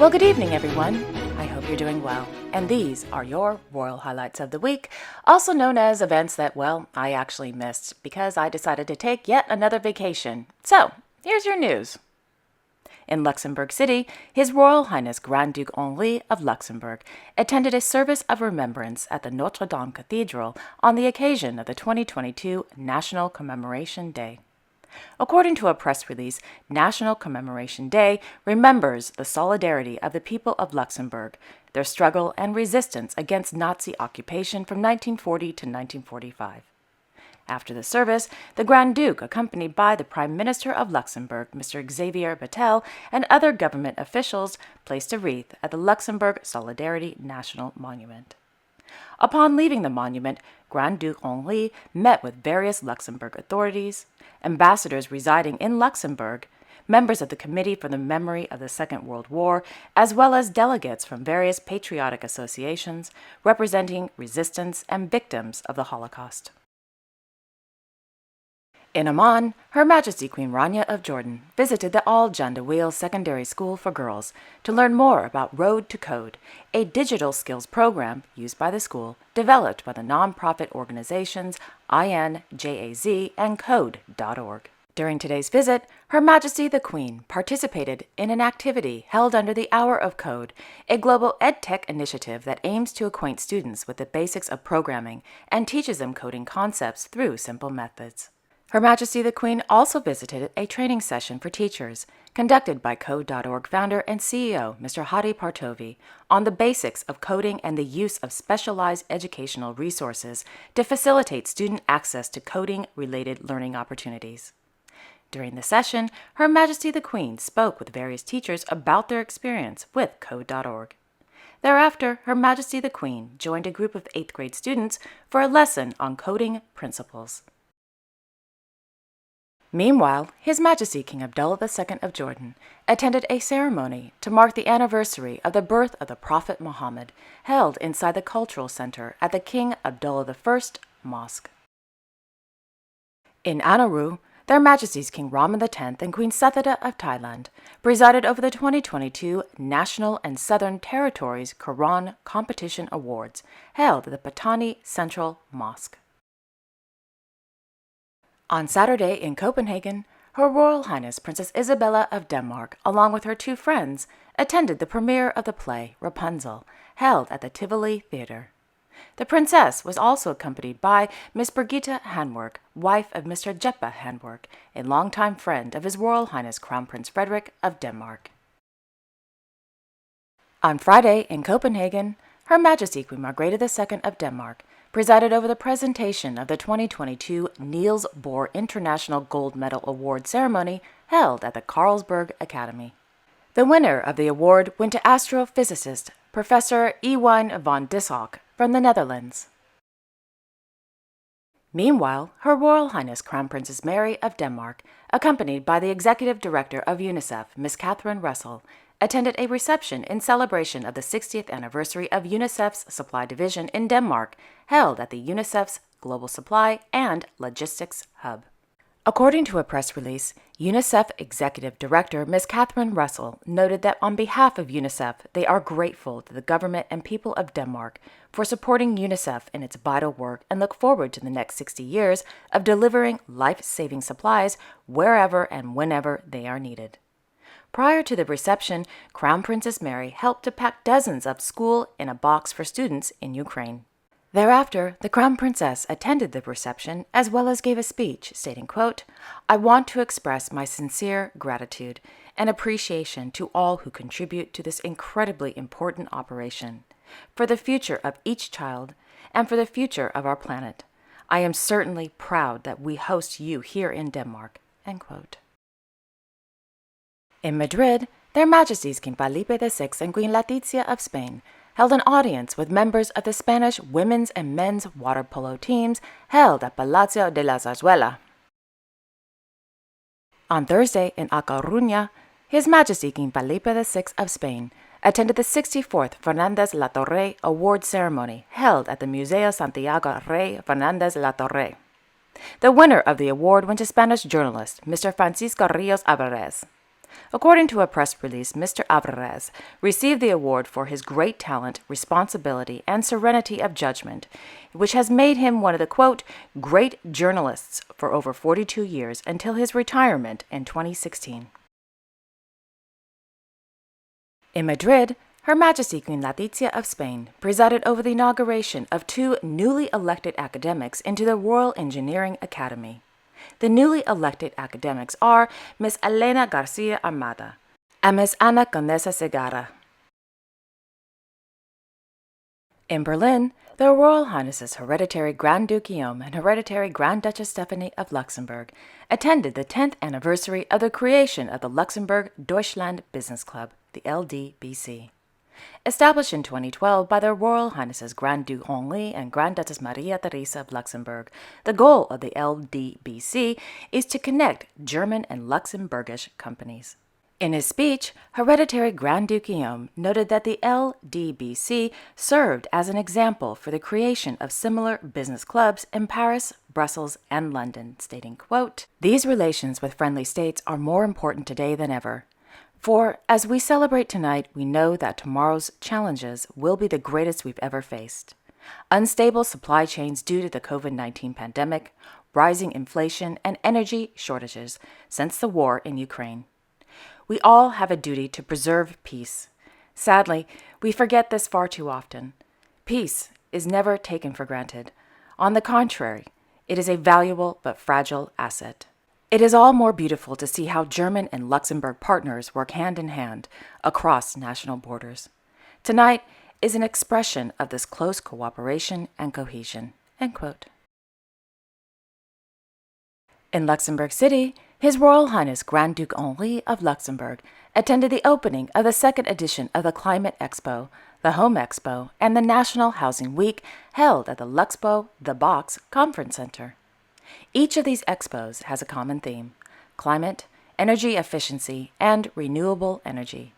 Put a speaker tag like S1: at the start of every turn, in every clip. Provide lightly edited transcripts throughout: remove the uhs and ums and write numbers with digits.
S1: Well, good evening, everyone. I hope you're doing well. And these are your royal highlights of the week, also known as events that, well, I actually missed because I decided to take yet another vacation. So, here's your news. In Luxembourg City, His Royal Highness Grand Duke Henri of Luxembourg attended a service of remembrance at the Notre Dame Cathedral on the occasion of the 2022 National Commemoration Day. According to a press release, National Commemoration Day remembers the solidarity of the people of Luxembourg, their struggle and resistance against Nazi occupation from 1940 to 1945. After the service, the Grand Duke, accompanied by the Prime Minister of Luxembourg, Mr. Xavier Bettel, and other government officials, placed a wreath at the Luxembourg Solidarity National Monument. Upon leaving the monument, Grand Duke Henri met with various Luxembourg authorities, ambassadors residing in Luxembourg, members of the Committee for the Memory of the Second World War, as well as delegates from various patriotic associations representing resistance and victims of the Holocaust. In Oman, Her Majesty Queen Rania of Jordan visited the Al Jandawiel Secondary School for Girls to learn more about Road to Code, a digital skills program used by the school, developed by the nonprofit organizations INJAZ and Code.org. During today's visit, Her Majesty the Queen participated in an activity held under the Hour of Code, a global EdTech initiative that aims to acquaint students with the basics of programming and teaches them coding concepts through simple methods. Her Majesty the Queen also visited a training session for teachers, conducted by Code.org founder and CEO Mr. Hadi Partovi, on the basics of coding and the use of specialized educational resources to facilitate student access to coding-related learning opportunities. During the session, Her Majesty the Queen spoke with various teachers about their experience with Code.org. Thereafter, Her Majesty the Queen joined a group of 8th grade students for a lesson on coding principles. Meanwhile, His Majesty King Abdullah II of Jordan attended a ceremony to mark the anniversary of the birth of the Prophet Muhammad, held inside the Cultural Center at the King Abdullah I Mosque. In Anaru, Their Majesties King Rama X and Queen Sethida of Thailand presided over the 2022 National and Southern Territories Quran Competition Awards, held at the Patani Central Mosque. On Saturday in Copenhagen, Her Royal Highness Princess Isabella of Denmark, along with her 2 friends, attended the premiere of the play Rapunzel, held at the Tivoli Theatre. The princess was also accompanied by Miss Birgitte Handwerk, wife of Mr. Jeppe Handwerk, a longtime friend of His Royal Highness Crown Prince Frederik of Denmark. On Friday in Copenhagen, Her Majesty Queen Margrethe II of Denmark presided over the presentation of the 2022 Niels Bohr International Gold Medal Award ceremony held at the Carlsberg Academy. The winner of the award went to astrophysicist Professor Ewijn van Dishoek from the Netherlands. Meanwhile, Her Royal Highness Crown Princess Mary of Denmark, accompanied by the Executive Director of UNICEF, Miss Catherine Russell, attended a reception in celebration of the 60th anniversary of UNICEF's Supply Division in Denmark, held at the UNICEF's Global Supply and Logistics Hub. According to a press release, UNICEF Executive Director Ms. Catherine Russell noted that on behalf of UNICEF, they are grateful to the government and people of Denmark for supporting UNICEF in its vital work and look forward to the next 60 years of delivering life-saving supplies wherever and whenever they are needed. Prior to the reception, Crown Princess Mary helped to pack dozens of school in a box for students in Ukraine. Thereafter, the Crown Princess attended the reception as well as gave a speech stating, quote, "I want to express my sincere gratitude and appreciation to all who contribute to this incredibly important operation, for the future of each child and for the future of our planet. I am certainly proud that we host you here in Denmark," end quote. In Madrid, Their Majesties King Felipe VI and Queen Letizia of Spain held an audience with members of the Spanish women's and men's water polo teams held at Palacio de la Zarzuela. On Thursday in A Coruña, His Majesty King Felipe VI of Spain attended the 64th Fernández La Torre Award ceremony held at the Museo Santiago Rey Fernández La Torre. The winner of the award went to Spanish journalist Mr. Francisco Ríos Alvarez. According to a press release, Mr. Alvarez received the award for his great talent, responsibility, and serenity of judgment, which has made him one of the, quote, great journalists for over 42 years until his retirement in 2016. In Madrid, Her Majesty Queen Letizia of Spain presided over the inauguration of two newly elected academics into the Royal Engineering Academy. The newly elected academics are Ms. Elena Garcia Armada and Ms. Ana Condesa Segarra. In Berlin, their Royal Highnesses Hereditary Grand Duke Guillaume and Hereditary Grand Duchess Stephanie of Luxembourg attended the 10th anniversary of the creation of the Luxembourg Deutschland Business Club, the LDBC. Established in 2012 by their Royal Highnesses Grand Duke Henri and Grand Duchess Maria Theresa of Luxembourg, the goal of the LDBC is to connect German and Luxembourgish companies. In his speech, Hereditary Grand Duke Guillaume noted that the LDBC served as an example for the creation of similar business clubs in Paris, Brussels, and London, stating, quote, "These relations with friendly states are more important today than ever. For, as we celebrate tonight, we know that tomorrow's challenges will be the greatest we've ever faced. Unstable supply chains due to the COVID-19 pandemic, rising inflation, and energy shortages since the war in Ukraine. We all have a duty to preserve peace. Sadly, we forget this far too often. Peace is never taken for granted. On the contrary, it is a valuable but fragile asset. It is all more beautiful to see how German and Luxembourg partners work hand in hand across national borders. Tonight is an expression of this close cooperation and cohesion." End quote. In Luxembourg City, His Royal Highness Grand Duke Henri of Luxembourg attended the opening of the second edition of the Climate Expo, the Home Expo, and the National Housing Week held at the Luxpo The Box Conference Center. Each of these expos has a common theme: climate, energy efficiency, and renewable energy.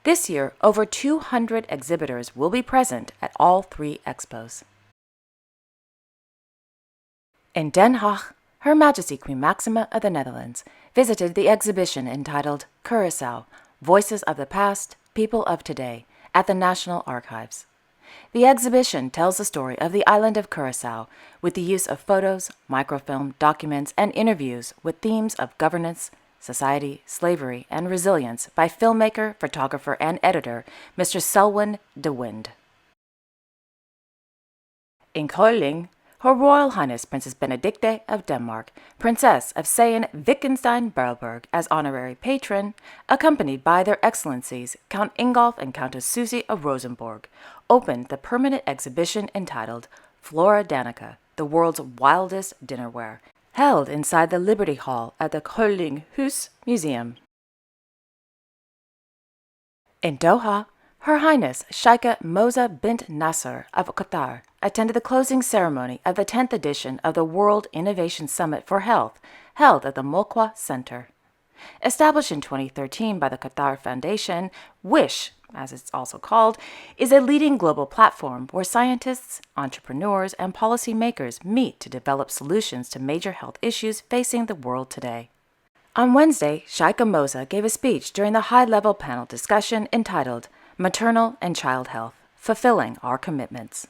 S1: This year, over 200 exhibitors will be present at all three expos. In Den Haag, Her Majesty Queen Maxima of the Netherlands visited the exhibition entitled Curaçao, Voices of the Past, People of Today, at the National Archives. The exhibition tells the story of the island of Curaçao with the use of photos, microfilm, documents, and interviews with themes of governance, society, slavery, and resilience by filmmaker, photographer, and editor Mr. Selwyn de Wind. In Kolding, Her Royal Highness Princess Benedicte of Denmark, Princess of Sayn-Wittgenstein-Berleburg as honorary patron, accompanied by their excellencies Count Ingolf and Countess Susie of Rosenborg, opened the permanent exhibition entitled Flora Danica, the World's Wildest Dinnerware, held inside the Liberty Hall at the Kolding Huis Museum. In Doha, Her Highness Sheikha Moza bint Nasser of Qatar attended the closing ceremony of the 10th edition of the World Innovation Summit for Health, held at the Mulqa Center. Established in 2013 by the Qatar Foundation, WISH, as it's also called, is a leading global platform where scientists, entrepreneurs, and policymakers meet to develop solutions to major health issues facing the world today. On Wednesday, Sheikha Moza gave a speech during the high-level panel discussion entitled Maternal and Child Health, Fulfilling Our Commitments.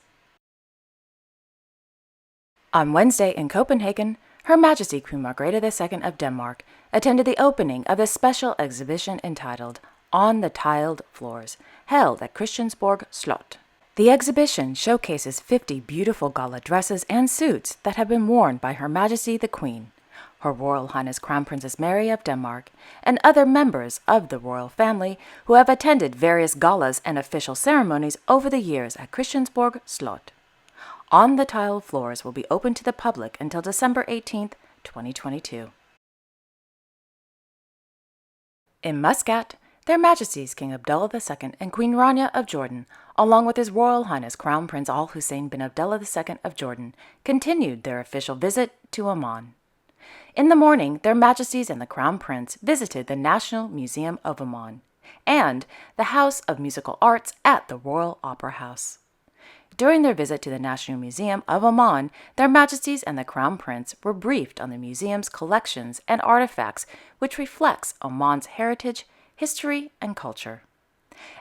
S1: On Wednesday in Copenhagen, Her Majesty Queen Margrethe II of Denmark attended the opening of a special exhibition entitled On the Tiled Floors, held at Christiansborg Slot. The exhibition showcases 50 beautiful gala dresses and suits that have been worn by Her Majesty the Queen, Her Royal Highness Crown Princess Mary of Denmark, and other members of the royal family who have attended various galas and official ceremonies over the years at Christiansborg Slot. On the Tiled Floors will be open to the public until December 18, 2022. In Muscat, Their Majesties King Abdullah II and Queen Rania of Jordan, along with His Royal Highness Crown Prince Al Hussein bin Abdullah II of Jordan, continued their official visit to Oman. In the morning, Their Majesties and the Crown Prince visited the National Museum of Oman and the House of Musical Arts at the Royal Opera House. During their visit to the National Museum of Oman, Their Majesties and the Crown Prince were briefed on the museum's collections and artifacts, which reflects Oman's heritage, history, and culture.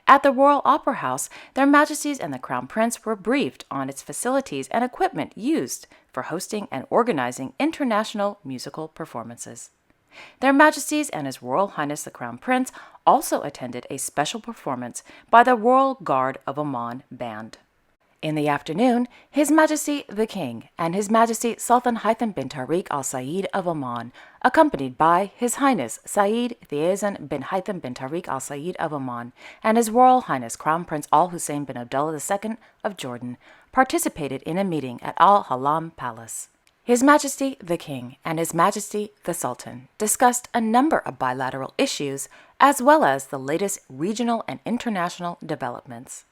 S1: At the Royal Opera House, Their Majesties and the Crown Prince were briefed on its facilities and equipment used for hosting and organizing international musical performances. Their Majesties and His Royal Highness the Crown Prince also attended a special performance by the Royal Guard of Oman Band. In the afternoon, His Majesty the King and His Majesty Sultan Haitham bin Tariq Al Said of Oman, accompanied by His Highness Saeed Thiazan bin Haitham bin Tariq Al Said of Oman and His Royal Highness Crown Prince Al Hussein bin Abdullah II of Jordan, participated in a meeting at Al Halam Palace. His Majesty the King and His Majesty the Sultan discussed a number of bilateral issues as well as the latest regional and international developments.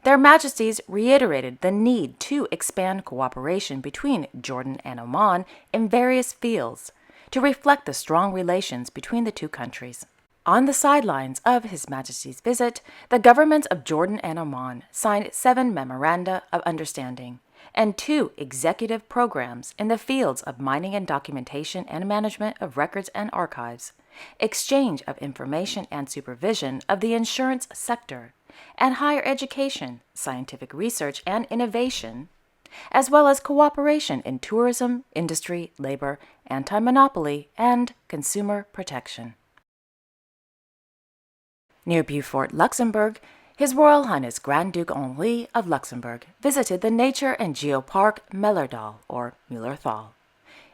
S1: Their Majesties reiterated the need to expand cooperation between Jordan and Oman in various fields to reflect the strong relations between the two countries. On the sidelines of His Majesty's visit, the governments of Jordan and Oman signed 7 memoranda of understanding and 2 executive programs in the fields of mining and documentation and management of records and archives, exchange of information and supervision of the insurance sector, and higher education, scientific research and innovation, as well as cooperation in tourism, industry, labor, anti-monopoly, and consumer protection. Near Beaufort, Luxembourg, His Royal Highness Grand Duke Henri of Luxembourg visited the Nature and Geopark Mellerdal, or Muellerthal.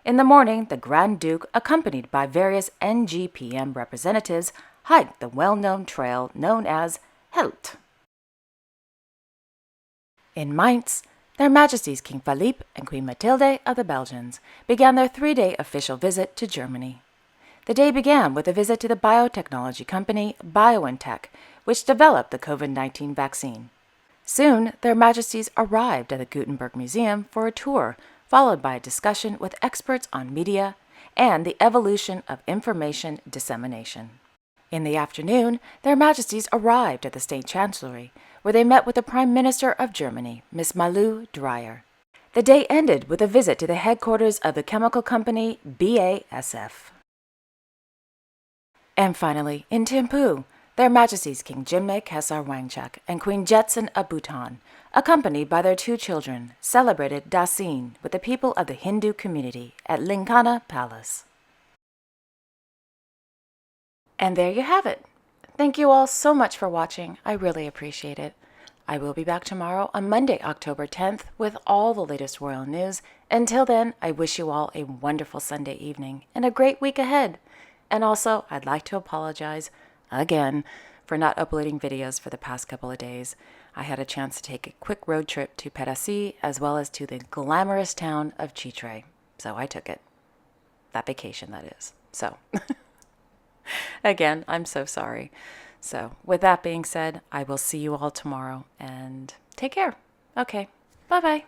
S1: In the morning, the Grand Duke, accompanied by various NGPM representatives, hiked the well-known trail known as Helt. In Mainz, Their Majesties King Philippe and Queen Mathilde of the Belgians began their 3-day official visit to Germany. The day began with a visit to the biotechnology company BioNTech, which developed the COVID-19 vaccine. Soon, Their Majesties arrived at the Gutenberg Museum for a tour, followed by a discussion with experts on media and the evolution of information dissemination. In the afternoon, Their Majesties arrived at the State Chancellery, where they met with the Prime Minister of Germany, Ms. Malu Dreyer. The day ended with a visit to the headquarters of the chemical company BASF. And finally, in Thimphu, Their Majesties King Jigme Khesar Wangchuck and Queen Jetson of Bhutan, accompanied by their 2 children, celebrated Dasein with the people of the Hindu community at Linkana Palace. And there you have it. Thank you all so much for watching. I really appreciate it. I will be back tomorrow on Monday, October 10th with all the latest royal news. Until then, I wish you all a wonderful Sunday evening and a great week ahead. And also, I'd like to apologize again for not uploading videos for the past couple of days. I had a chance to take a quick road trip to Pedasi as well as to the glamorous town of Chitre. So I took it. That vacation, that is. So, again, I'm so sorry. So, with that being said, I will see you all tomorrow and take care. Okay, bye-bye.